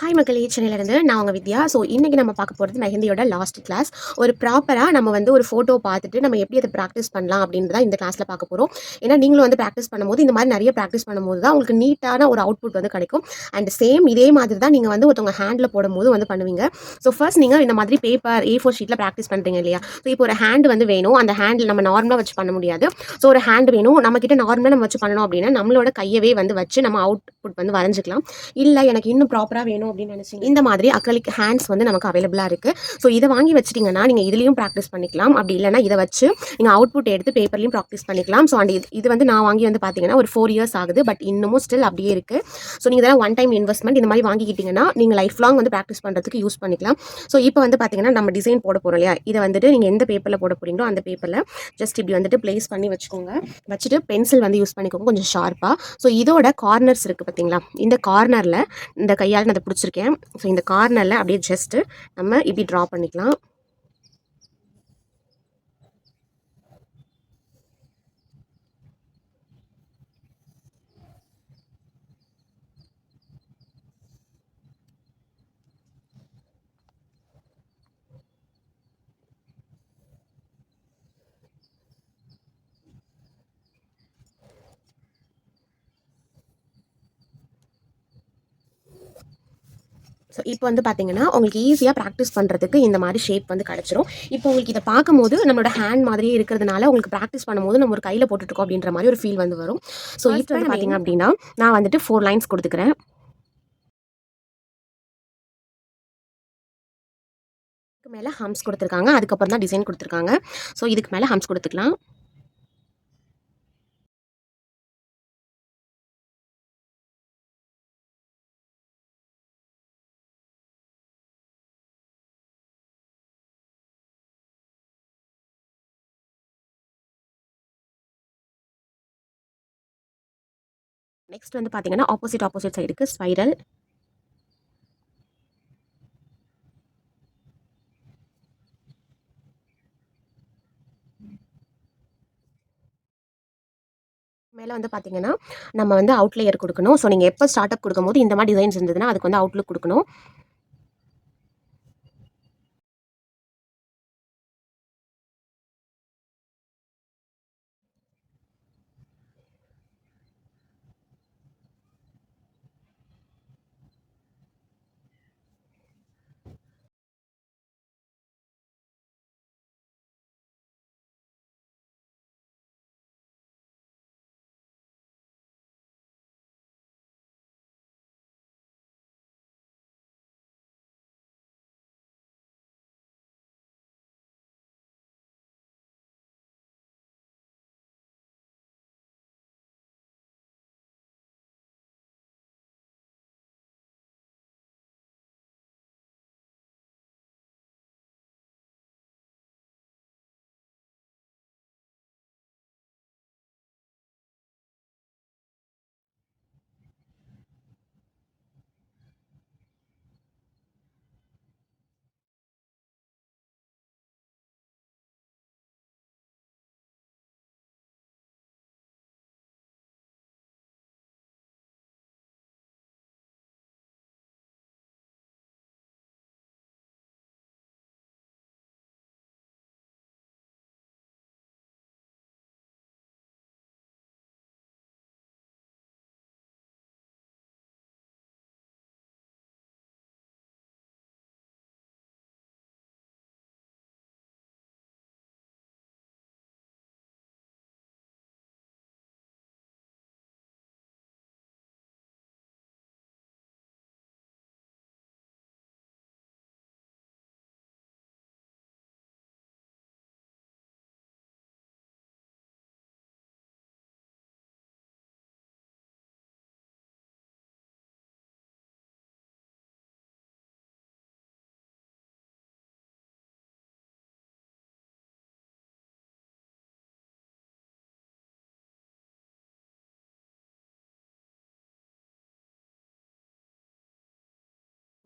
Hi மக்களே! சென்னையிலேருந்து நான் உங்க வித்யா. ஸோ இன்னைக்கு நம்ம பார்க்க போறது மெஹந்தியோட லாஸ்ட் கிளாஸ். ஒரு ப்ராப்பரா நம்ம வந்து ஒரு ஃபோட்டோ பார்த்துட்டு, நம்ம எப்படி அத பிராக்டிஸ் பண்ணலாம் அப்படின்றத இந்த கிளாஸ்ல பார்க்க போறோம். ஏன்னா நீங்களும் வந்து பிராக்டிஸ் பண்ணும்போது, இந்த மாரி நெறைய பிராக்டிஸ் பண்ணும்போது தான் உங்களுக்கு நீட்டான ஒரு அவுட்புட் வந்து கிடைக்கும். அண்ட் சேம் இதே மாதிரி தான் நீங்க வந்து ஒருத்தவங்க ஹேண்ட்ல போடும்போது வந்து பண்ணுவீங்க. ஸோ ஃபர்ஸ்ட் நீங்க இந்த மாதிரி பேப்பர் A4 ஷீட்ல பிராக்டிஸ் பண்றீங்க இல்லையா? ஸோ இப்போ ஒரு ஹேண்ட் வந்து வேணும். அந்த ஹேண்ட்ல நம்ம நார்மலா வச்சு பண்ண முடியாது. ஸோ ஒரு ஹேண்ட் வேணும். நம்மகிட்ட நார்மலா நம்ம வச்சு பண்ணணும் அப்படின்னா, நம்மளோட கையவே வந்து வச்சு நம்ம அவுட்புட் வந்து வரைஞ்சுக்கலாம். இல்ல எனக்கு இன்னும் ப்ராப்பரா வேணும் அப்படின்னு நினைச்சீங்க இந்த மாதிரி அக்ரிலிக் ஹேண்ட்ஸ் வந்து நமக்கு அவைலபிளா இருக்கு. ஸோ இதை வாங்கி வச்சிட்டீங்கன்னா நீங்க இதுலயும் ப்ராக்டிஸ் பண்ணிக்கலாம். அப்படி இல்லைன்னா இதை வச்சு நீங்க அவுட்புட் எடுத்து பேப்பர்லயும் ப்ராக்டிஸ் பண்ணிக்கலாம். ஸோ அண்ட் இது வந்து நான் வாங்கி வந்து பாத்தீங்கன்னா ஒரு 4 இயர்ஸ் ஆகுது. பட் இன்னமும் ஸ்டில் அப்படியே இருக்கு. ஸோ நீங்க இதெல்லாம் ஒன் டைம் இன்வெஸ்ட்மெண்ட் இந்த மாதிரி வாங்கிக்கிட்டீங்கன்னா நீங்க லைஃப் லாங் வந்து ப்ராக்டிஸ் பண்றதுக்கு யூஸ் பண்ணிக்கலாம். ஸோ இப்போ வந்து பாத்தீங்கன்னா நம்ம டிசைன் போட போறோம் இல்லையா? இதை வந்துட்டு நீங்க எந்த பேப்பர்ல போட போறீங்களோ அந்த பேப்பர்ல ஜஸ்ட் இப்படி வந்துட்டு பிளேஸ் பண்ணி வச்சுக்கோங்க. வச்சுட்டு பென்சில் வந்து யூஸ் பண்ணிக்கோங்க கொஞ்சம் ஷார்ப்பா. ஸோ இதோட கார்னர்ஸ் இருக்கு பாத்தீங்களா? இந்த கார்னர்ல இந்த கையால் நான் அதை பிடிச்சிருக்கேன். ஸோ இந்த கார்னரில் அப்படியே ஜஸ்ட்டு நம்ம இப்படி ட்ரா பண்ணிக்கலாம். ஸோ இப்போ வந்து பார்த்தீங்கன்னா உங்களுக்கு ஈஸியாக ப்ராக்டிஸ் பண்ணுறதுக்கு இந்த மாதிரி ஷேப் வந்து கிடச்சிரும். இப்போ உங்களுக்கு இதை பார்க்கும்போது நம்மளோட ஹேண்ட் மாதிரியே இருக்கிறதுனால உங்களுக்கு ப்ராக்டிஸ் பண்ணும்போது நம்ம ஒரு கையில் போட்டுருக்கோம் அப்படின்ற மாதிரி ஒரு ஃபீல் வந்து வரும். ஸோ இப்போ வந்து பார்த்தீங்க அப்படின்னா நான் வந்துட்டு 4 லைன்ஸ் கொடுத்துக்கிறேன். இதுக்கு மேலே ஹம்ஸ் கொடுத்துருக்காங்க. அதுக்கப்புறம் தான் டிசைன் கொடுத்துருக்காங்க. ஸோ இதுக்கு மேலே ஹம்ஸ் கொடுத்துக்கலாம். நெக்ஸ்ட் வந்து பார்த்தீங்கன்னா ஆப்போசிட் சைடுக்கு ஸ்பைரல். மேலே வந்து பார்த்தீங்கன்னா நம்ம வந்து அவுட்லேயர் கொடுக்கணும். ஸோ நீங்கள் எப்போ ஸ்டார்ட் அப் கொடுக்கும்போது இந்த மாதிரி டிசைன்ஸ் இருந்ததுன்னா அதுக்கு வந்து அவுட்லுக் கொடுக்கணும்.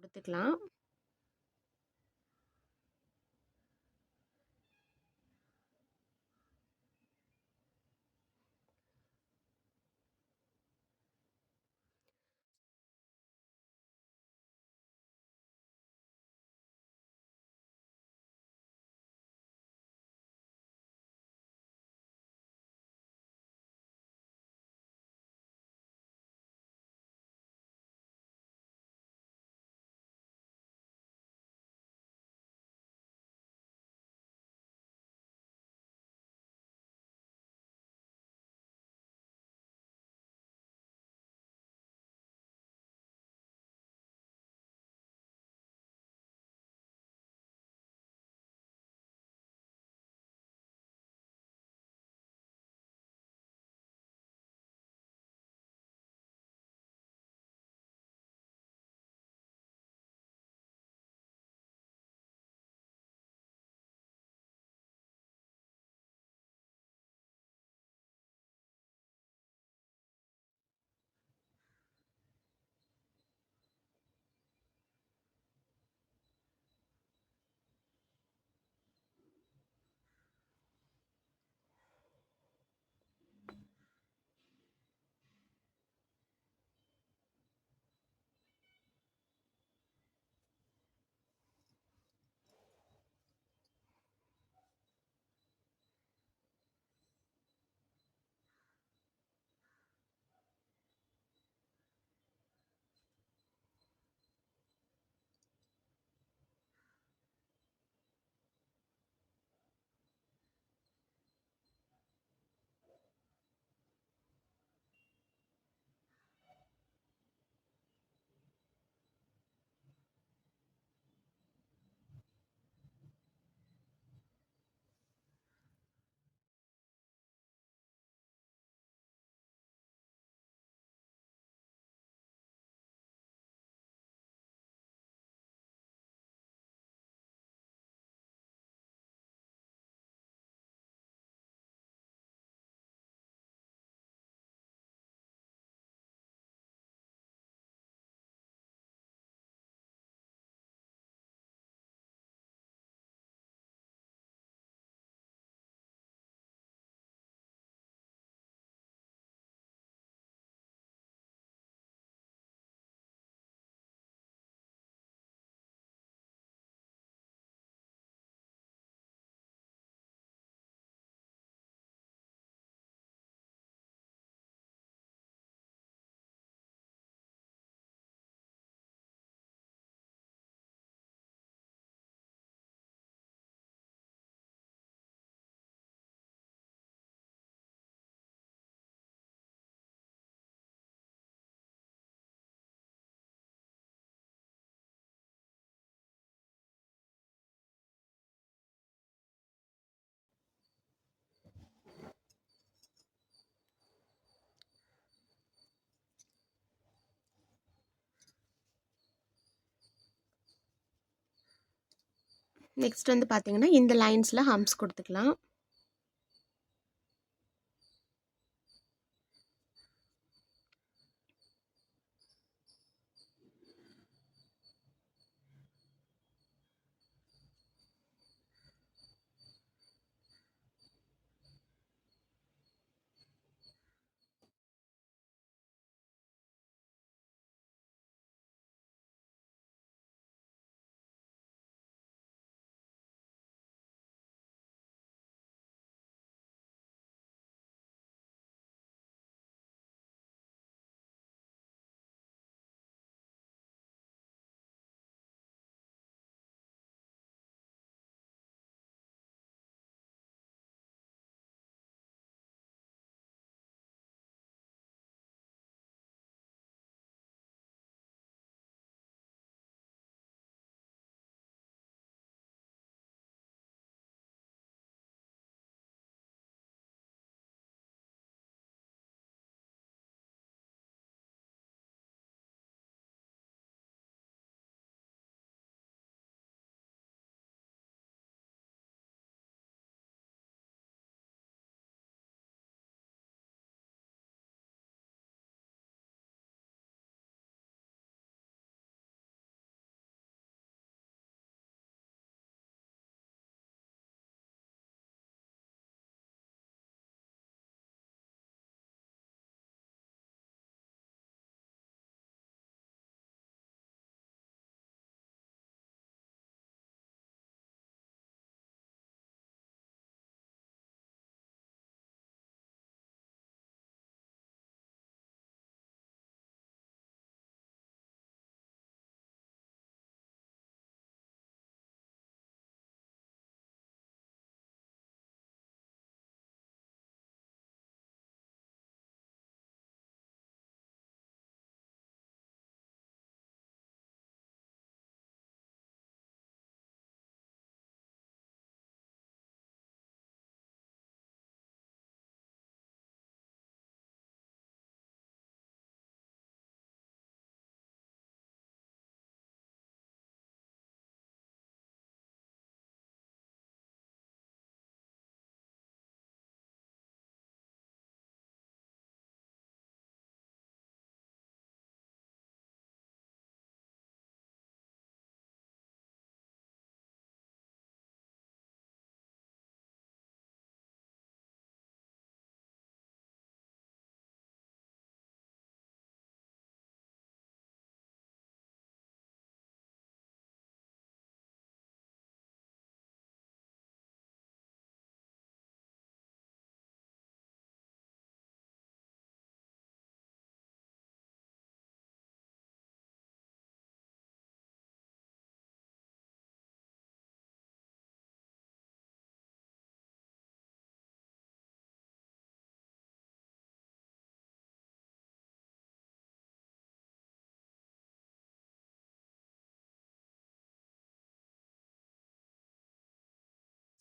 கொடுத்துக்கலாம். நெக்ஸ்ட் வந்து பார்த்தீங்கன்னா, இந்த லைன்ஸ்ல ஹம்ப்ஸ் குடுத்துக்கலாம்.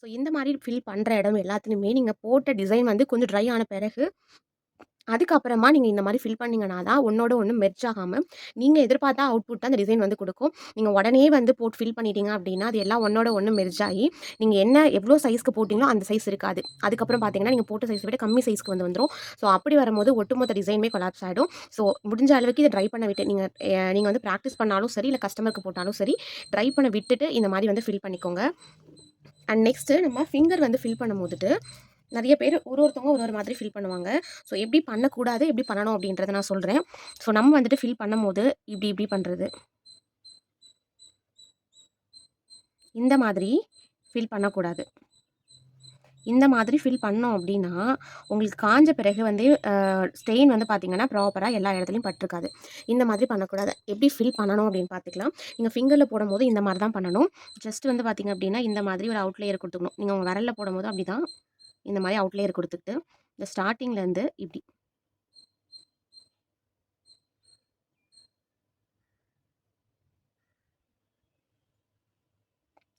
ஸோ இந்த மாரி ஃபில் பண்ற இடம் எல்லாத்துலயுமே நீங்க போட்ட டிசைன் வந்து கொஞ்சம் ட்ரை ஆன பிறகு, அதுக்கப்புறமா நீங்க இந்த மாரி ஃபில் பண்ணீங்கன்னா தான் ஒண்ணோட ஒண்ணு மெர்ஜ் ஆகாம, நீங்க எதிர்பார்த்த அவுட்புட் அந்த டிசைன் வந்து குடுக்கும். நீங்க உடனே வந்து போட்டு ஃபில் பண்ணிட்டீங்க அப்டின்னா, அது எல்லாம் ஒண்ணோட ஒண்ணு மெர்ஜ் ஆயி, நீங்க எவ்ளோ சைஸ்க்கு போட்டீங்களோ அந்த சைஸ் இருக்காது. அதுக்கப்புறம் பார்த்தீங்கன்னா, நீங்க போட்ட சைஸ விட கம்மி சைஸ்க்கு வந்துரும். ஸோ அப்படி வரும்போது ஒட்டுமொத்த டிசைனுமே கொலாப்ஸ் ஆயிடும். ஸோ முடிஞ்ச அளவுக்கு இத ட்ரை பண்ண விட்டு நீங்க வந்து பிராக்டிஸ் பண்ணாலும் சரி, இல்ல கஸ்டமருக்கு போட்டாலும் சரி, ட்ரை பண்ண விட்டுட்டு இந்த மாரி வந்து ஃபில் பண்ணிக்கோங்க. அண்ட் நெக்ஸ்ட்டு நம்ம ஃபிங்கர் வந்து ஃபில் பண்ணும்போதுட்டு, நெறைய பேர் ஒருத்தவங்க ஒரு மாதிரி ஃபில் பண்ணுவாங்க. ஸோ எப்படி பண்ணக்கூடாது, எப்படி பண்ணணும் அப்படின்றத நான் சொல்றேன். ஸோ நம்ம வந்துட்டு ஃபில் பண்ணும்போது இப்படி பண்றது. இந்த மாதிரி ஃபில் பண்ணக்கூடாது. இந்த மாதிரி ஃபில் பண்ணோம் அப்படின்னா, உங்களுக்கு காஞ்ச பிறகு வந்து ஸ்டெயின் வந்து பார்த்தீங்கன்னா, ப்ராப்பரா எல்லா இடத்துலயும் பட்டுருக்காது. இந்த மாதிரி பண்ணக்கூடாது. எப்படி ஃபில் பண்ணணும் அப்படின்னு பார்த்துக்கலாம். நீங்க ஃபிங்கர்ல போடும்போது இந்த மாரி தான் பண்ணணும். ஜஸ்ட் வந்து பார்த்தீங்க அப்படின்னா, இந்த மாதிரி ஒரு அவுட்லேயர் குடுத்துக்கணும். நீங்க உங்க விரல்ல போடும்போது அப்படிதான். இந்த மாரி அவுட்லேயர் குடுத்துக்கிட்டு, இந்த ஸ்டார்ட்டிங்லேருந்து இப்படி.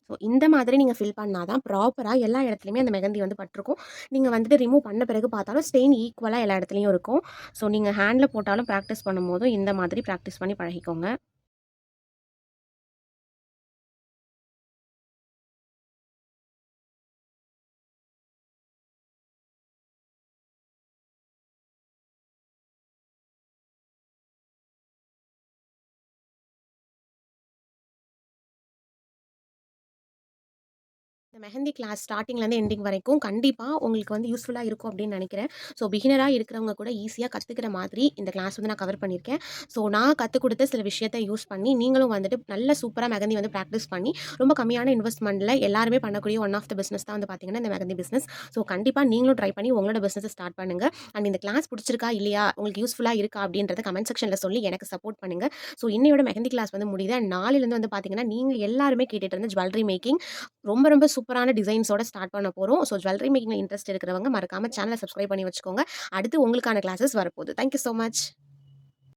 ஸோ இந்த மாதிரி நீங்க ஃபில் பண்ணா தான் ப்ராப்பரா எல்லா இடத்துலயுமே அந்த மெஹந்தி வந்து பட்டுருக்கும். நீங்க வந்துட்டு ரிமூவ் பண்ண பிறகு பார்த்தாலும் ஸ்டெயின் ஈக்குவலா எல்லா இடத்துலயும் இருக்கும். ஸோ நீங்க ஹேண்ட்ல போட்டாலும் பிராக்டிஸ் பண்ணும்போதும் இந்த மாதிரி பிராக்டிஸ் பண்ணி பழகிக்கோங்க. இந்த மெஹந்தி கிளாஸ் ஸ்டார்ட்டிங்லேருந்து எண்டிங் வரைக்கும் கண்டிப்பா உங்களுக்கு வந்து யூஸ்ஃபுல்லா இருக்கும் அப்படின்னு நினைக்கிறேன். ஸோ பிகினரா இருக்கிறவங்க கூட ஈஸியா கத்துக்கிற மாதிரி இந்த கிளாஸ் வந்து நான் கவர் பண்ணியிருக்கேன். ஸோ நான் கத்துக் குடுத்த சில விஷயத்த யூஸ் பண்ணி நீங்களும் வந்துட்டு நல்ல சூப்பரா மெஹந்தி வந்து பிராக்டிஸ் பண்ணி ரொம்ப கம்மியான இன்வெஸ்ட்மெண்ட்ல எல்லாருமே பண்ணக்கூடிய ஒன் ஆஃப் த பிசினஸ் தான் வந்து பார்த்தீங்கன்னா, இந்த மெஹந்தி பிசினஸ். ஸோ கண்டிப்பா நீங்களும் ட்ரை பண்ணி உங்களோட பிசினஸ ஸ்டார்ட் பண்ணுங்க. அண்ட் இந்த கிளாஸ் புடிச்சிருக்கா? இல்லையா? உங்களுக்கு யூஸ்ஃபுல்லா இருக்கா? அப்படின்றத கமெண்ட் செக்ஷன்ல சொல்லி எனக்கு சப்போர்ட் பண்ணுங்க. ஸோ இன்னையோட மெஹந்தி கிளாஸ் வந்து முடியுது. அண்ட் நாளையிலருந்து வந்து பார்த்தீங்கன்னா, நீங்க எல்லாருமே கேட்டுட்டு இருந்த ஜுவல்லரி மேக்கிங் ரொம்ப ரொம்ப சூப்பரான டிசைன்ஸோட ஸ்டார்ட் பண்ண போறோம். ஸோ ஜுவல்லரி மேக்கிங்ல இன்ட்ரெஸ்ட் இருக்கிறவங்க மறக்காம சேனல சப்ஸ்கிரைப் பண்ணி வச்சுக்கோங்க. அடுத்து உங்களுக்கான கிளாஸஸ் வரப்போகுது. Thank you so much.